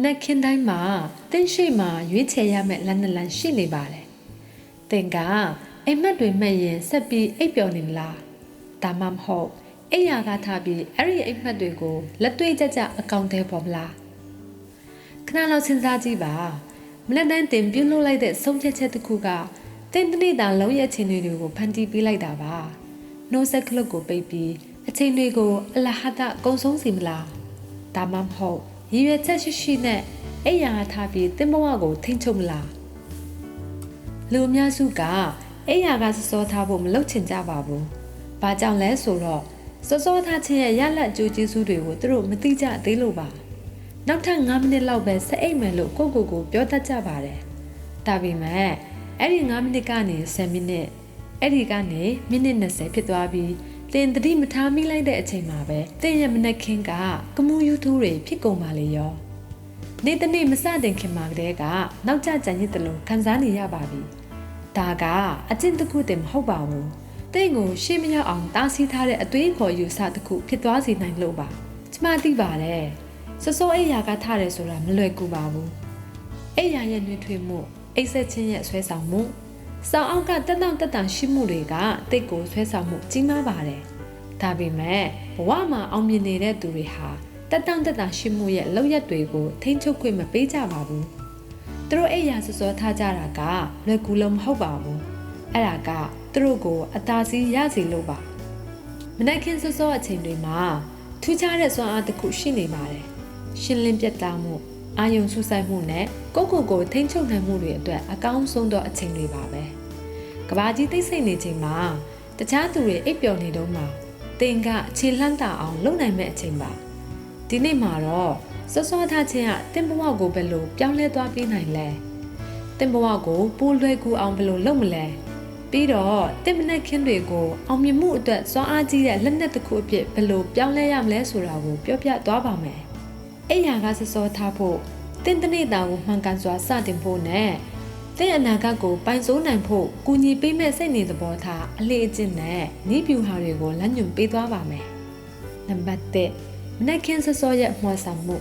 နက်ခင်းတိုင်းမှာတင်းရှိမှရွေးချယ်ရမယ့်လမ်းနှစ်လမ်းရှိနေပါတယ်။တင်ကအိမ်မက်တွေမှတ်ရင်ဆက်ပြီးအိပ်ပျော်နေလား။ဒါမှမဟုတ်အိယာကထားပြီးအဲ့ဒီအိမ်မက်တွေကိုလက်တွေ့ကြကြအကောင့်ထဲပေါ်မလား။ခဏလောက်စဉ်းစားကြည့်ပါ။မနေ့တိုင်းတင်ပြုလုပ်လိုက်တဲ့ဆုံးဖြတ်ချက်တစ်ခုကတင်တနေ့တာလုံးရဲ့အခြေအနေတွေကိုဖန်တီးပေးလိုက်တာပါ။နှိုးဆက်ကလုတ်ကိုပိတ်ပြီးအချိန်တွေကိုအလဟဒကုံဆုံးစီမလား။ဒါမှမဟုတ်ရည်ရွယ်ချက်ရှိနဲ့အိယာထားပြီးတင်ဘဝကိုထိန်းချုပ်မလားလူအများစုကအိယာကစောထားဖို့မလုပ်ချင်ကြပါဘူး။ဘာကြောင့်လဲဆိုတော့စောထားခြင်းရဲ့ရလတ်အကျိုးကျေးဇူးတွေကိုသူတို့မသိကြသေးလို့ပါ။နောက်ထပ်9မိနစ်လောက်ပဲဆက်အိပ်မယ်လို့ကိုပြောတတ်ကြပါတယ်။ဒါပေမဲ့အဲ့ဒီ9မိနစ်ကနေ10မိနစ်အဲ့ဒီကနေမိနစ်20ဖြစ်သွားပြီးတင်တတိမထားမိလိုက်တဲ့အချိန်မှာပဲတင်ရဲ့မနက်ခင်းကကမူးယူထိုးတွေဖြစ်ကုန်ပါလေရောနေ့တနေ့မစတင်ခင်မှာကတည်းကနောက်ကျကြံရစ်တယ်လို့ခံစားနေရပါပြီဒါကအကျင့်တစ်ခုတည်းမဟုတ်ပါဘူးတင်ကိုရှေ့မရောက်အောင်တားဆီးထားတဲ့အသွေးခေါ်ယူဆတစ်ခုဖြစ်သွားစေနိုင်လို့ပါကျမသိပါတယ်စောအိယာကထားတယ်ဆိုတာမလွယ်ကူပါဘူးအိယာရဲ့နှွေးထွေးမှုအိတ်ဆက်ချင်းရဲ့ဆွဲဆောင်မှုစောင်းအောက်ကတက်တောင်ရှိမှုတွေကတိတ်ကိုဆွဲဆောင်မှုကြီးမားပါတယ်။ဒါပေမဲ့ဘဝမှာအောင်မြင်နေတဲ့သူတွေဟာတက်တောင်ရှိမှုရဲ့လောက်ရက်တွေကိုထိန်းချုပ်ခွင့်မပေးကြပါဘူး။သူတို့အိယာစောထားကြတာကလွယ်ကူလို့မဟုတ်ပါဘူး။အဲ့ဒါကသူတို့ကိုအသာစီးရစီလို့ပါ။မနက်ခင်းစောအချိန်တွေမှာထူးခြားတဲ့စွမ်းအားတစ်ခုရှိနေပါတယ်။ရှင်းလင်းပြတ်သားမှုအာယုံစုဆိုင်မှုနဲ့ကိုထိန်းချုပ်နိုင်မှုတွေအတွက်အကောင်းဆုံးသောအချိန်တွေပါပဲကဘာကြီးသိစိတ်နေချိန်မှာတခြားသူတွေအိပ်ပျော်နေတော့မှတင်ကခြေလှမ်းတာအောင်လုပ်နိုင်မဲ့အချိန်ပါဒီနေ့မှာတော့စောထားခြင်းကတင်ဘဝကိုဘယ်လိုပြောင်းလဲသွားပြီးနိုင်လဲတင်ဘဝကိုပိုလွယ်ကူအောင်ဘယ်လိုလုပ်မလဲပြီးတော့တင်မနက်ခင်းတွေကိုအောင်မြင်မှုအတွက်စွမ်းအားကြီးတဲ့လက်နက်တစ်ခုအဖြစ်ဘယ်လိုပြောင်းလဲရမလဲဆိုတာကိုပြောပြသွားပါမယ်အိယာကစောထားဖို့တင်တနေ့တာကိုမှန်ကန်စွာစတင်ဖို့နဲ့တင်အနာဂတ်ကိုပိုင်စိုးနိုင်ဖို့ကူညီပေးမဲ့စိတ်နေသဘောထားအလေးအကျင့်နဲ့ဤပြူဟာတွေကိုလမ်းညွှန်ပေးသွားပါမယ်။နံပါတ်1မနက်ခင်းစောရဲ့မှွာဆောင်မှု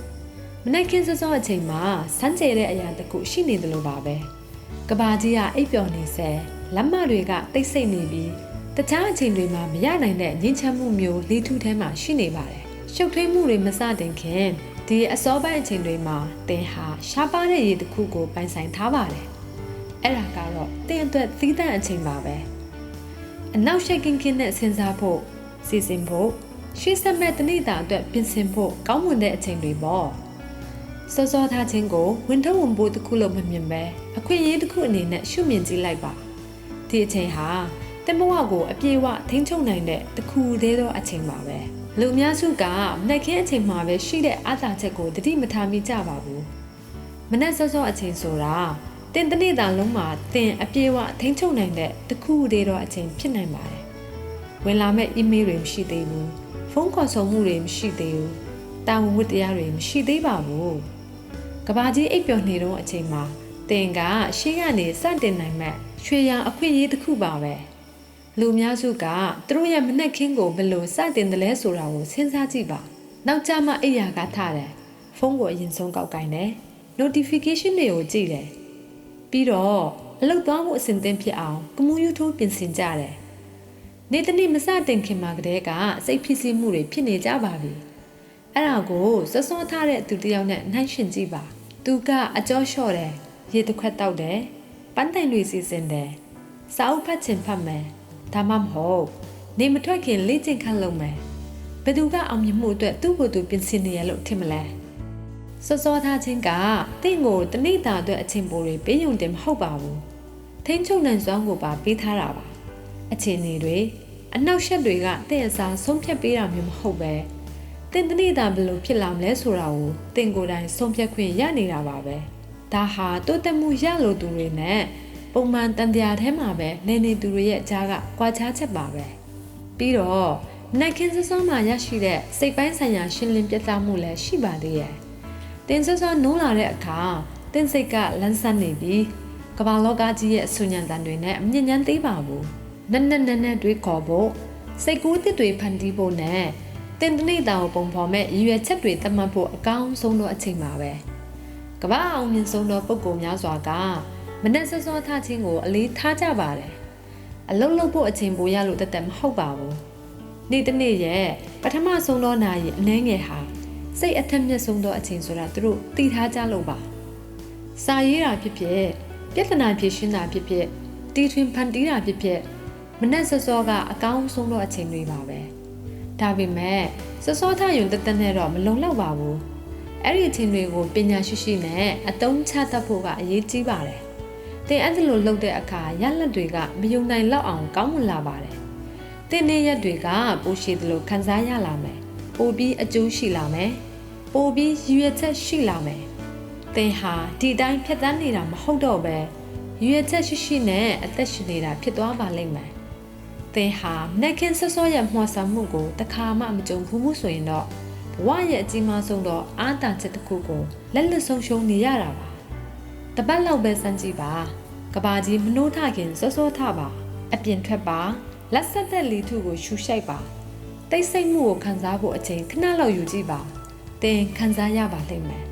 မနက်ခင်းစောအချိန်မှာစမ်းကြဲတဲ့အရာတစ်ခုရှိနေတယ်လို့ပါပဲ။ကဘာကြီးကအိပ်ပျော်နေစေလမ်းမတွေကတိတ်ဆိတ်နေပြီးတခြားအချိန်တွေမှာမရနိုင်တဲ့ငြိမ်းချမ်းမှုမျိုးလေးထုထဲမှာရှိနေပါတယ်။ရှုပ်ထွေးမှုတွေမစတင်ခင်ဒီအစောပိုင်းအချိန်တွေမှာတင်ဟာရှားပါးတဲ့ရည်တစ်ခုကိုပိုင်ဆိုင်ထားပါတယ်။အဲ့ဒါကတော့တင်အတွက်သီးသန့်အချိန်ပါပဲ။အနောက်ရှိကင်းနဲ့စဉ်းစားဖို့စီစဉ်ဖို့ရှေ့ဆက်မဲ့တနေ့တာအတွက်ပြင်ဆင်ဖို့ကောင်းမွန်တဲ့အချိန်တွေပေါ့။စောထားခြင်းကိုဝင်ထုတ်ဝင်ဖို့တစ်ခုလို့မမြင်ပဲအခွင့်အရေးတစ်ခုအနေနဲ့ရှုမြင်ကြည့်လိုက်ပါ။ဒီအချိန်ဟာတင်ဘဝကိုအပြေအဝထိန်းချုပ်နိုင်တဲ့တစ်ခုသေးသောအချိန်ပါပဲ။လူအများစုကမနက်ခင်းအချိန်မှာပဲရှိတဲ့အားသာချက်ကိုတတိမထားမိကြပါဘူးမနက်စောအချိန်ဆိုတာတင်တနေ့တာလုံးမှာတင်အပြေအဝထိန်းချုပ်နိုင်တဲ့တခုတည်းသောအချိန်ဖြစ်နိုင်ပါတယ်ဝင်လာမဲ့ email တွေမရှိသေးဘူးဖုန်းခေါ်ဆိုမှုတွေမရှိသေးဘူးတာဝန်ဝတ္တရားတွေမရှိသေးပါဘူးကဘာကြီးအိပ်ပျော်နေတော့အချိန်မှာတင်ကရှေ့ကနေစတင်နိုင်မဲ့ရွှေရောင်အခွင့်အရေးတစ်ခုပါပဲလူများစုကသူတို့ရဲ့မနက်ခင်းကိုဘယ်လိုစတင်တယ်လဲဆိုတာကိုစဉ်းစားကြည့်ပါနောက်ကျမှအိယာကထားတယ်ဖုန်းကိုအရင်ဆုံးကောက်ကင်တယ် notification တွေကိုကြည့်တယ်ပြီးတော့အလုပ်သွားမှုအစဉ်သင့်ဖြစ်အောင်ကမူးယူထိုးပြင်ဆင်ကြတယ်နေ့တနေ့မစတင်ခင်မှာကတည်းကစိတ်ဖြစ်စီမှုတွေဖြစ်နေကြပါပြီအဲ့ဒါကိုစောထားတဲ့သူတယောက်နဲ့နှိုင်းယှဉ်ကြည့်ပါသူကအကြောလျှော့တယ်ရေတစ်ခွက်တောက်တယ်ပန်းတိုင်တွေစီစဉ်တယ်စာအုပ်ဖတ်ချင်ဖတ်မယ်ဒါမှမဟုတ်နေမထွက်ခင်လေ့ကျင့်ခန်းလုပ်မယ်ဘယ်သူကအောင်မြင်မှုအတွက်သူ့ကိုယ်သူပြင်ဆင်နေရလို့ထင်မလဲစောထားခြင်းကတင့်ကိုတနေ့တာအတွက်အချင်းပိုတွေပေးယုံတယ်မဟုတ်ပါဘူးထိန်းချုပ်နိုင်စွမ်းကိုပါပေးထားတာပါအချင်းတွေအနောက်ရှက်တွေကတင့်အစားဆုံးဖြတ်ပေးတာမျိုးမဟုတ်ပဲတင်တနေ့တာဘယ်လိုဖြစ်လာမလဲဆိုတာကိုတင်ကိုယ်တိုင်ဆုံးဖြတ်ခွင့်ရနေတာပါပဲဒါဟာတိုးတက်မှုရလို့သူတွေနဲ့ပုံမှန်တန်တရားထဲမှာပဲနေသူတွေရဲ့ကြားကကွာခြားချက်ပါပဲပြီးတော့နက်ခင်းစောမှာရရှိတဲ့စိတ်ပိုင်းဆိုင်ရာရှင်းလင်းပြသမှုလည်းရှိပါသေးရဲ့တင်စောနိုးလာတဲ့အခါတင်စိတ်ကလန်းဆန်းနေပြီးကမ္ဘာလောကကြီးရဲ့အဆူညံတန်တွေနဲ့အမြင့်ညမ်းသေးပါဘူးနက်တွေးခေါ်ဖို့စိတ်ကူးတစ်တွေဖန်တီးဖို့နဲ့တင်တနေ့တာကိုပုံဖော်မဲ့ရည်ရွယ်ချက်တွေသတ်မှတ်ဖို့အကောင်းဆုံးသောအချိန်ပါပဲ ကမ္ဘာအောင်မြင်ဆုံးသောပုဂ္ဂိုလ်များစွာကမနက်စောစောထခြင်းကိုအလေးထားကြပါတယ်အလုံးလုံးဖို့အချိန်ပိုရလို့တသက်မဟုတ်ပါဘူးနေ့တစ်နေ့ရဲ့ပထမဆုံးသောနာရီအနှဲငယ်ဟာစိတ်အထက်မြက်ဆုံးသောအချိန်ဆိုတာသူတို့သိထားကြလို့ပါစာရေးတာဖြစ်ဖြစ်ပြဿနာဖြေရှင်းတာဖြစ်ဖြစ်တီထွင်ဖန်တီးတာဖြစ်ဖြစ်မနက်စောစောကအကောင်းဆုံးသောအချိန်တွေပါပဲဒါပေမဲ့စောစောထယုံတသက်နဲ့တော့မလုံလောက်ပါဘူးအဲ့ဒီအချိန်တွေကိုပညာရှိရှိနဲ့အသုံးချတတ်ဖို့ကအရေးကြီးပါတယ်သင်အဲ့ဒီလိုလုပ်တဲ့အခါရလဒ်တွေကမယုံနိုင်လောက်အောင်ကောင်းမွန်လာပါတယ်သင်တဲ့ရက်တွေကပိုရှိသလိုခံစားရလာမယ်ပိုပြီးအကျိုးရှိလာမယ်ပိုပြီးရည်ရွယ်ချက်ရှိလာမယ်သင်ဟာဒီတိုင်းဖြတ်သန်းနေတာမဟုတ်တော့ပဲရည်ရွယ်ချက်ရှိရှိနဲ့အသက်ရှင်နေတာဖြစ်သွားပါလိမ့်မယ်သင်ဟာနှက်ခင်းစောစောရမှောဆာမှုကိုတခါမှမကြုံဘူးမှုဆိုရင်တော့ဘဝရဲ့အကြီးမားဆုံးသောအားတာချက်တစ်ခုကိုလက်လွတ်ဆုံးရှုံးနေရတာပါတပတ်လောက်ပဲစမ်းကြည့်ပါကဘာကြီးမနှိုးထခင်စောစောထပါအပြင်ထွက်ပါလက်ဆက်တဲ့လီထုကိုရှူရှိုက်ပါတိတ်ဆိတ်မှုကိုခံစားဖို့အချိန်ခဏလောက်ယူကြည့်ပါသင်ခံစားရပါလိမ့်မယ်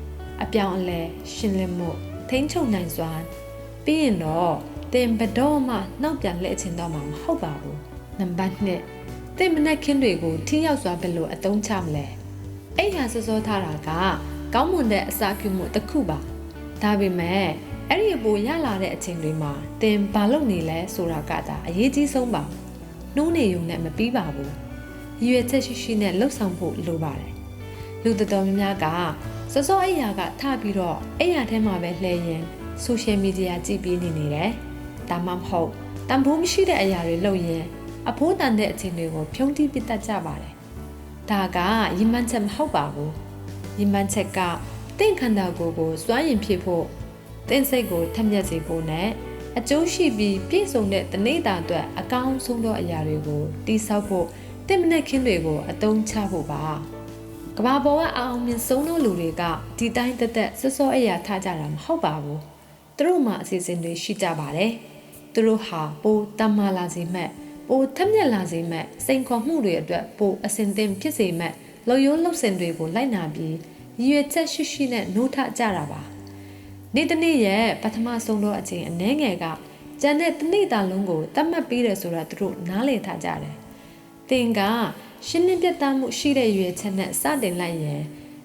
အပြောင်းအလဲရှင်လင်းမှုထိန်းချုပ်နိုင်စွာပြီးရင်တော့သင်ဘယ်တော့မှနှောက်ပြန်လှည့်ချင်တော့မှာမဟုတ်ပါဘူးနံပါတ်1သင်မနက်ခင်းတွေကိုထိရောက်စွာဘယ်လိုအသုံးချမလဲအဲ့ဟာစောစောထားတာကကောင်းမွန်တဲ့အစာပြုမှုတစ်ခုပါဒါပေမဲ့အဲ့ဒီအပေါ်ရလာတဲ့အချိန်တွေမှာသင်ဘာလုပ်နေလဲဆိုတာကဒါအရေးကြီးဆုံးပါနှိုးနေုံနဲ့မပြီးပါဘူးရည်ရွယ်ချက်ရှိရှိနဲ့လှုပ်ဆောင်ဖို့လိုပါတယ်လူတော်တော်များများကစောစောအိယာကထပြီးတော့အိယာထဲမှာပဲလှည့်ရင်ဆိုရှယ်မီဒီယာကြည့်ပြီးနေတယ်ဒါမှမဟုတ်တန်ဖိုးမရှိတဲ့အရာတွေလုပ်ရင်အဖိုးတန်တဲ့အချိန်တွေကိုဖြုံးတီးပစ်တတ်ကြပါတယ်ဒါကရည်မှန်းချက်မဟုတ်ပါဘူးရည်မှန်းချက်ကတင့်ခန္ဓာကိုယ်ကိုစွမ်းရင်ဖြစ်ဖို့တင့်စိတ်ကိုထက်မြက်စေဖို့နဲ့အကျိုးရှိပြီးပြည့်စုံတဲ့တနေ့တာအတွက်အကောင်းဆုံးသောအရာတွေကိုတည်ဆောက်ဖို့တင့်မနဲ့ခင်းတွေကိုအသုံးချဖို့ပါကဘာပေါ်ကအအောင်မြင်ဆုံးသောလူတွေကဒီတိုင်းတက်တက်စောစောအရာထားကြတာမဟုတ်ပါဘူးသူတို့မှအစီအစဉ်တွေရှိကြပါတယ်သူတို့ဟာပိုတမ္မာလာစေမဲ့ပိုထက်မြက်လာစေမဲ့စိန်ခေါ်မှုတွေအတွက်ပိုအစဉ်သင်ဖြစ်စေမဲ့လုံယုံလှုပ်စင်တွေကိုလိုက်နာပြီးရည်ရွယ်ချက်ရှိရှိနဲ့နှိုးထကြတာပါနေ့တစ်နေ့ရဲ့ပထမဆုံးသောအချိန်အနည်းငယ်ကကျန်တဲ့တစ်နေ့တာလုံးကိုတတ်မှတ်ပြီးတယ်ဆိုတာသူတို့နားလည်ထားကြတယ်သင်ကရှင်းလင်းပြတ်သားမှုရှိတဲ့ရွယ်ချက်နဲ့စတင်လိုက်ရင်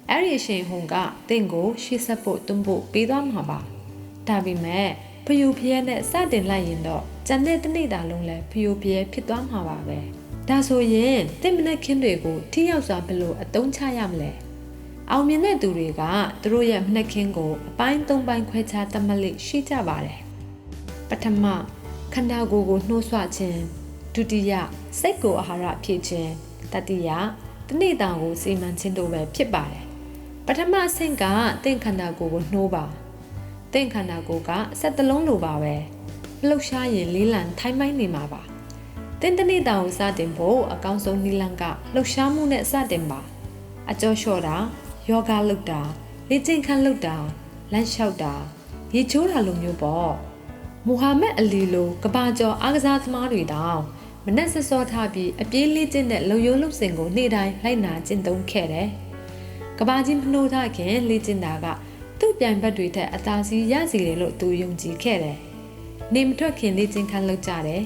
အဲ့ဒီအချိန်ဟုန်ကသင်ကိုရှေ့ဆက်ဖို့တွန်းဖို့ပေးသွားမှာပါဒါပေမဲ့ဖျူဖျဲနဲ့စတင်လိုက်ရင်တော့ကျန်တဲ့တစ်နေ့တာလုံးလည်းဖျူဖျဲဖြစ်သွားမှာပါပဲဒါဆိုရင်သင်မနဲ့ခင်းတွေကိုထိရောက်စွာဘယ်လိုအသုံးချရမလဲအောင်မြင်တဲ့သူတွေကသူတို့ရဲ့မနှက်ခင်းကိုအပိုင်း၃ပိုင်းခွဲခြားသတ်မှတ်လိရှိကြပါတယ်ပထမခန္ဓာကိုယ်ကိုနှိုးဆွခြင်းဒုတိယစိတ်ကိုအာဟာရဖြည့်ခြင်းတတိယတနေ့တာကိုစီမံခြင်းတို့ပဲဖြစ်ပါတယ်ပထမအဆင့်ကသင်ခန္ဓာကိုယ်ကိုနှိုးပါသင်ခန္ဓာကိုယ်ကစက်တလုံးလိုပါပဲလှုပ်ရှားရင်လေးလံထိုင်းမိုင်းနေမှာပါသင်တနေ့တာကိုစတင်ဖို့အကောင်းဆုံးနည်းလမ်းကလှုပ်ရှားမှုနဲ့စတင်ပါအကျော်လျှော့တာယောဂလုပ်တာလေ့ကျင့်ခန်းလုပ်တာလမ်းလျှောက်တာရေချိုးတာလိုမျိုးပေါ့မူဟာမက်အလီလိုကဘာကျော်အားကစားသမားတွေတောင်မနက်စောစောထားပြီးအပြေးလေးကျင့်တဲ့လုံယုံလုံစင်ကိုနေ့တိုင်းလိုက်နာကျင့်သုံးခဲ့တယ်ကဘာကြီးမနှိုးထားခင်လေ့ကျင့်တာကသူ့ပြိုင်ဘက်တွေထက်အသာစီးရစီတယ်လို့သူယုံကြည်ခဲ့တယ်နေမထွက်ခင်လေ့ကျင့်ခန်းလုပ်ကြတယ်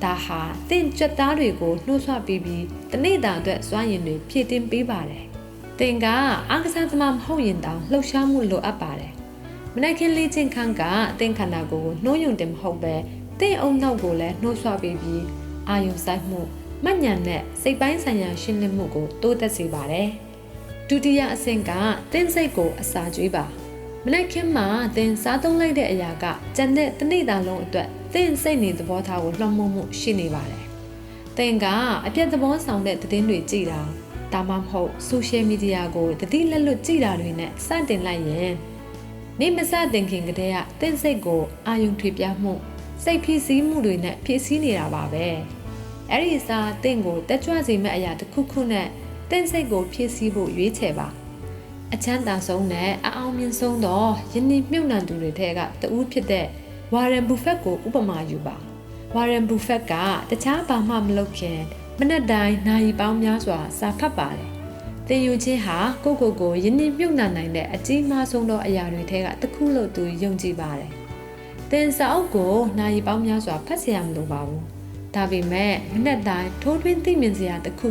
ဒါဟာသင်ကြွက်သားတွေကိုနှိုးဆွပြီးတနေ့တာအတွက်စွမ်းရည်တွေဖြည့်တင်းပေးပါတယ်သင်ကအားကစားသမားမဟုတ်ရင်တောင်လှုပ်ရှားမှုလိုအပ်ပါတယ်မနက်ခင်းလေ့ကျင့်ခန်းကသင်ခန္ဓာကိုယ်ကိုနှိုးယုံတယ်မဟုတ်ပဲသင်အုံနောက်ကိုလည်းနှိုးဆွပြီးအာယုံဆိုင်မှုမှတ်ဉာဏ်နဲ့စိတ်ပိုင်းဆိုင်ရာရှင်းလင်းမှုကိုတိုးတက်စေပါတယ်ဒုတိယအဆင့်ကသင်စိတ်ကိုအစာကျွေးပါမနက်ခင်းမှာသင်စားသုံးလိုက်တဲ့အရာကကျန်တဲ့တစ်နေ့တာလုံးအတွက်သင်စိတ်နေသဘောထားကိုလွှမ်းမိုးမှုရှိနေပါတယ်သင်ကအပြည့်သဘောဆောင်တဲ့သတင်းတွေကြည့်တာဒါမှမဟုတ်ဆိုရှယ်မီဒီယာကိုတတိလက်လွတ်ကြည့်တာတွေနဲ့စတင်လိုက်ရင်နေမစတင်ခင်ကတည်းကသင်စိတ်ကိုအာယုံထွေပြမှုစိတ်ဖြစ်စည်းမှုတွေနဲ့ဖြစ်စည်းနေတာပါပဲအဲ့ဒီစားသင်ကိုတက်ကြွစေမယ့်အရာတစ်ခုခုနဲ့သင်စိတ်ကိုဖြစ်စည်းဖို့ရွေးချယ်ပါအချမ်းသာဆုံးနဲ့အအောင်မြင်ဆုံးသောယင်းနှမြုပ်နှံသူတွေထဲကတဦးဖြစ်တဲ့ဝါရန်ဘူဖက်ကိုဥပမာယူပါဝါရန်ဘူဖက်ကတခြားဘာမှမလုပ်ခင်မနက်တိုင်းနာရီပေါင်းများစွာစာဖတ်ပါတယ် သင်ယူခြင်းဟာကိုယဉ်နှမြုပ်နှံနိုင်တဲ့အကြီးမားဆုံးသောအရာတွေထဲကတစ်ခုလို့သူယုံကြည်ပါတယ်။သင်စာအုပ်ကိုနာရီပေါင်းများစွာဖတ်เสียရမလိုပါဘူး။ဒါပေမဲ့မနေ့တိုင်းထိုးထွင်းသိမြင်စရာတစ်ခု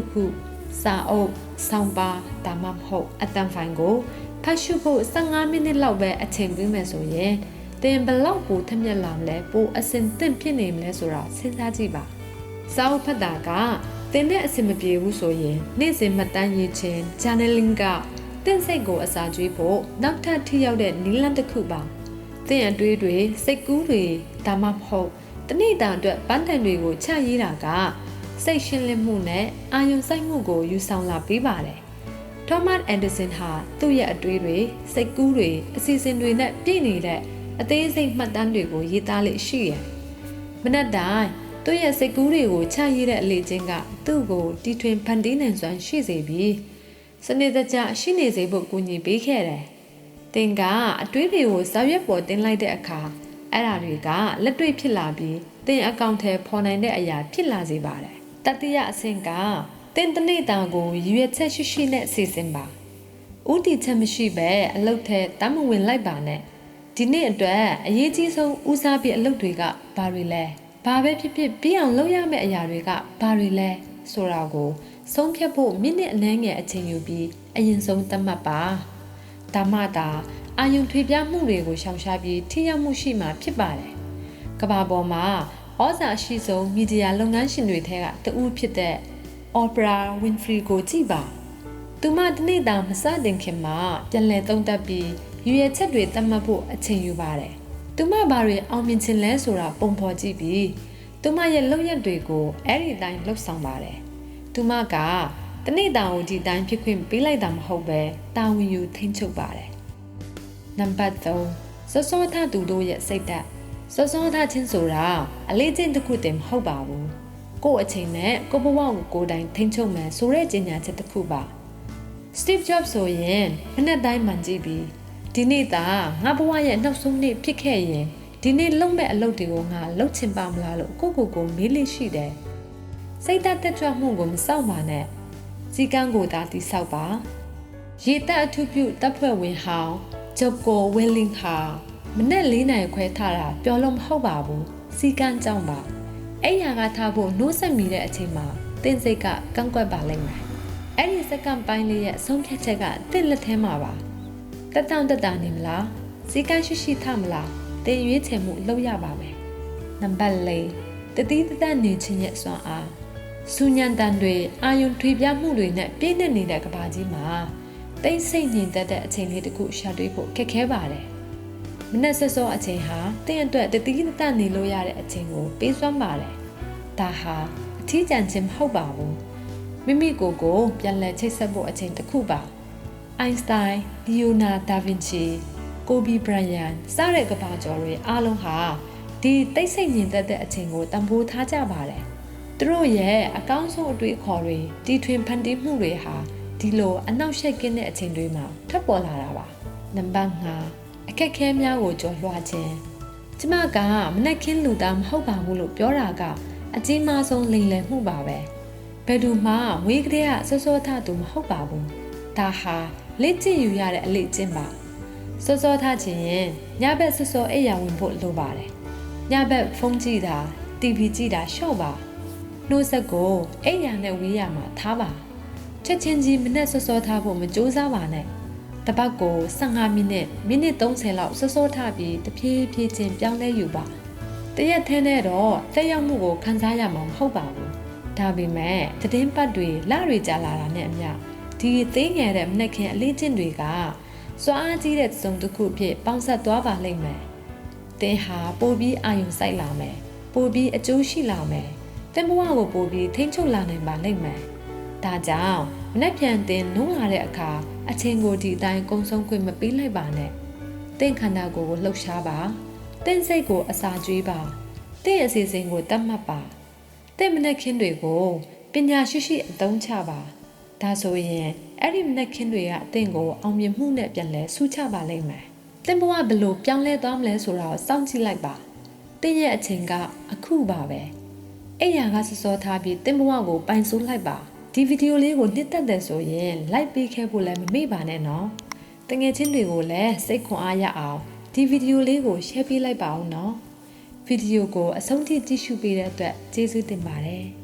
စာအုပ်ဆောင်းပါးဒါမှမဟုတ်အတန်ဖိုင်ကိုဖတ်ရှုဖို့15မိနစ်လောက်ပဲအချိန်ပေးမယ်ဆိုရင်သင်ဘလောက်ပိုထက်မြက်လာမလဲပိုအစင်သင့်ဖြစ်နေမလဲဆိုတာစဉ်းစားကြည့်ပါ။စာအုပ်ဖတ်တာကသင်နဲ့အဆင်မပြေဘူးဆိုရင်နေ့စဉ်မှတ်တမ်းရေးခြင်း journaling ကသင်စိတ်ကိုအစာကျွေးဖို့နောက်ထပ်ထိရောက်တဲ့နည်းလမ်းတစ်ခုပါသင်အတွေးတွေစိတ်ကူးတွေဒါမှမဟုတ်တနေ့တာအတွက်ပန်းတိုင်တွေကိုချရေးတာကစိတ်ရှင်းလင်းမှုနဲ့အာရုံစိုက်မှုကိုယူဆောင်လာပေးပါတယ်Thomas Edison ဟာသူ့ရဲ့အတွေးတွေစိတ်ကူးတွေအစီအစဉ်တွေနဲ့ပြည့်နေတဲ့အသေးစိတ်မှတ်တမ်းတွေကိုရေးသားလေ့ရှိရယ်မနက်တိုင်းသူ့ရဲ့စိတ်ကူးတွေကိုချရေးတဲ့အလေ့ကျင့်ကသူ့ကိုတီထွင်ဖန်တီးနိုင်စွမ်းရှိစေပြီးစနစ်တကျရှိနေစေဖို့ကူညီပေးခဲ့တယ်။သင်ကအတွေးတွေကိုစာရွက်ပေါ်တင်လိုက်တဲ့အခါအဲ့ဓာတွေကလက်တွေ့ဖြစ်လာပြီးသင်အကောင့်ထဲပေါ်နိုင်တဲ့အရာဖြစ်လာစေပါတယ်။တတိယအဆင့်ကသင်တနေ့တာကိုရည်ရွယ်ချက်ရှိနဲ့စီစဉ်ပါ။ဥတီချက်မရှိပဲအလုပ်ထဲတမ်းမဝင်လိုက်ပါနဲ့။ဒီနေ့အတွက်အရေးကြီးဆုံးဦးစားပေးအလုပ်တွေကဘာတွေလဲ။ဘာပဲဖြစ်ဖြစ်ပြီးအောင်လုပ်ရမယ့်အရာတွေကဘာတွေလဲဆိုတာကိုဆုံးဖြတ်ဖို့မိနစ်အနည်းငယ်အချိန်ယူပြီးအရင်ဆုံးသတ်မှတ်ပါဒါမှသာအာယုံထွေပြမှုတွေကိုရှောင်ရှားပြီးထိရောက်မှုရှိမှာဖြစ်ပါတယ်ကမ္ဘာပေါ်မှာဩဇာအရှိဆုံးမီဒီယာလုပ်ငန်းရှင်တွေထဲကတဦးဖြစ်တဲ့ Oprah Winfrey ကိုကြည့်ပါသူမဒီနေ့တောင်မစတင်ခင်မှာပြန်လည်သုံးသပ်ပြီးရွေချက်တွေသတ်မှတ်ဖို့အချိန်ယူပါတယ်သူမဘာတွေအောင်မြင်ခြင်းလဲဆိုတာပုံဖော်ကြည့်ပြီးသူမရဲ့လုပ်ရက်တွေကိုအဲ့ဒီတိုင်းလှုပ်ဆောင်ပါတယ်သူမကတနေ့တာကိုဒီတိုင်းဖြစ်ခွင့်ပေးလိုက်တာမဟုတ်ပဲတာဝန်ယူထိန်းချုပ်ပါတယ်နံပါတ်3စောစောထသူတို့ရဲ့စိတ်ဓာတ်စောစောထချင်းဆိုတာအလေးကျင့်တစ်ခုတည်းမဟုတ်ပါဘူးကိုယ့်အချိန်နဲ့ကိုယ့်ဘဝကိုကိုယ်တိုင်ထိန်းချုပ်မယ်ဆိုတဲ့ကြေညာချက်တစ်ခုပါ Steve Jobs ဆိုရင်မနေ့တိုင်းမှန်ကြည့်ပြီးဒီနေ့သာငါဘဝရဲ့နောက်ဆုံးနေ့ဖြစ်ခဲ့ရင်ဒီနေ့လုံးမဲ့အလုပ်တွေကိုငါလုပ်ချင်ပါမလားလို့ကိုမေးလိရှိတယ်စိတ်ဓာတ်တက်ကြွမှုကိုမစောင့်ပါနဲ့စီကန်းကိုသာတိဆောက်ပါရေတက်အထူးပြုတပ်ဖွဲ့ဝင်ဟောင်းဂျိုကိုဝင်းလင်းဟာမနေ့4နာရီခွဲထားတာပျော်လို့မဟုတ်ပါဘူးစီကန်းကြောင့်ပါအဲ့ရကထားဖို့နှိုးဆက်မိတဲ့အချိန်မှာတင်းစိတ်ကကန့်ကွက်ပါလိမ့်မယ်အဲ့ဒီစက္ကန့်ပိုင်းလေးရဲ့ဆုံးဖြတ်ချက်ကတစ်လက်ထဲမှာပါတက်တောင့်တက်တာနေမလားစီကန်းရှိထမလားတင်ရွေးချယ်မှုလုပ်ရပါမယ်နံပါတ်4တတိတတနေခြင်းရဲ့စွမ်းအားစူညံတန်တွေအာယုံထွေပြမှုတွေနဲ့ပြည့်နေနေတဲ့ကဘာကြီးမှာတိတ်ဆိတ်ငြိမ်သက်တဲ့အချိန်လေးတစ်ခုရှာတွေ့ဖို့ခက်ခဲပါတယ်မနေ့စောအချိန်ဟာတင်းအတွက်တတိတတနေလို့ရတဲ့အချိန်ကိုပေးစွမ်းပါတယ်ဒါဟာအထီးကျန်ခြင်းမဟုတ်ပါဘူးမိမိကိုယ်ကိုပြန်လည်ချိတ်ဆက်ဖို့အချိန်တစ်ခုပါအိုင်စတိုင်းလီယိုနာဒါဗင်ချီကိုဘီဘရိုင်ယန်စတဲ့ကမ္ဘာကျော်တွေအားလုံးဟာဒီတိတ်ဆိတ်ငြိမ်သက်တဲ့အချိန်ကိုတန်ဖိုးထားကြပါတယ်သူတို့ရဲ့အကောင်းဆုံးအတွေ့အခေါ်တွေတီထွင်ဖန်တီးမှုတွေဟာဒီလိုအနောက်ရှက်ကင်းတဲ့အချိန်တွေမှာထပ်ပေါ်လာတာပါနံပါတ်5အခက်အခဲများကိုကျော်လွှားခြင်းကျမကမနက်ခင်းလူသားမဟုတ်ပါဘူးလို့ပြောတာကအကြီးမားဆုံးလိမ်လည်မှုပါပဲဘယ်သူမှဝေးကလေးကစောစောထသူမဟုတ်ပါဘူးဒါဟာလေ့ကျင့်ယူရတဲ့အလေ့ကျင့်ပါစောစောထခြင်းရင်ညဘက်စောစောအိပ်ယာဝင်ဖို့လိုပါတယ်ညဘက်ဖုန်းကြည့်တာ TV ကြည့်တာရှော့ပါနှိုးဆက်ကိုအိပ်ယာနဲ့ဝေးရမှာထားပါချက်ချင်းကြီးမနဲ့စောစောထားဖို့မကြိုးစားပါနဲ့တပတ်ကို15မိနစ်30လောက်စောစောထားပြီးတဖြည်းဖြည်းချင်းပြောင်းလဲယူပါတရက်ထဲနဲ့တော့တက်ရောက်မှုကိုခန်းစားရမှာမဟုတ်ပါဘူးဒါပေမဲ့သတင်းပတ်တွေလတွေကြာလာတာနဲ့အမျှဒီသေးငယ်တဲ့မနက်ခင်းအလေးကျင့်တွေကစွမ်းအားကြီးတဲ့စုံတစ်ခုဖြစ်ပေါင်းဆက်သွားပါလိမ့်မယ်။သင်ဟာပိုပြီးအာရုံစိုက်လာမယ်။ပိုပြီးအကျိုးရှိလာမယ်။သင်ဘဝကိုပိုပြီးထိန်းချုပ်လာနိုင်ပါလိမ့်မယ်။ဒါကြောင့်မနက်ဖြန်သင်နှုံးလာတဲ့အခါအချိန်ကိုဒီအတိုင်းကုံဆုံးခွင့်မပေးလိုက်ပါနဲ့။သင်ခန္ဓာကိုယ်ကိုလှုပ်ရှားပါ။သင်စိတ်ကိုအစာကျွေးပါ။သင်အစီအစဉ်ကိုတတ်မှတ်ပါ။သင်မနက်ခင်းတွေကိုပညာရှိအသုံးချပါ။ဒါဆိုရင်အဲ့ဒီမနက်ခင်းတွေကအသင်ကိုအောင်မြင်မှုနဲ့ပြန်လဲဆူချပါလိမ့်မယ်။သင်ဘဝဘယ်လိုပြောင်းလဲသွားမလဲဆိုတာကိုစောင့်ကြည့်လိုက်ပါ။သင်ရဲ့အချိန်ကအခုပါပဲ။အဲ့ရကစောစောထားပြီးသင်ဘဝကိုပိုင်စိုးလိုက်ပါ ဒီဗီဒီယိုလေးကိုနှစ်သက်တယ်ဆိုရင် like ပေးခဲ့ဖို့လည်းမမေ့ပါနဲ့နော်တငယ်ချင်းတွေကိုလည်းစိတ်ခွန်အားရအောင်ဒီဗီဒီယိုလေးကို share ပေးလိုက်ပါဦးနော်ဗီဒီယိုကိုအဆုံးထိကြည့်ရှုပေးတဲ့အတွက်ကျေးဇူးတင်ပါတယ်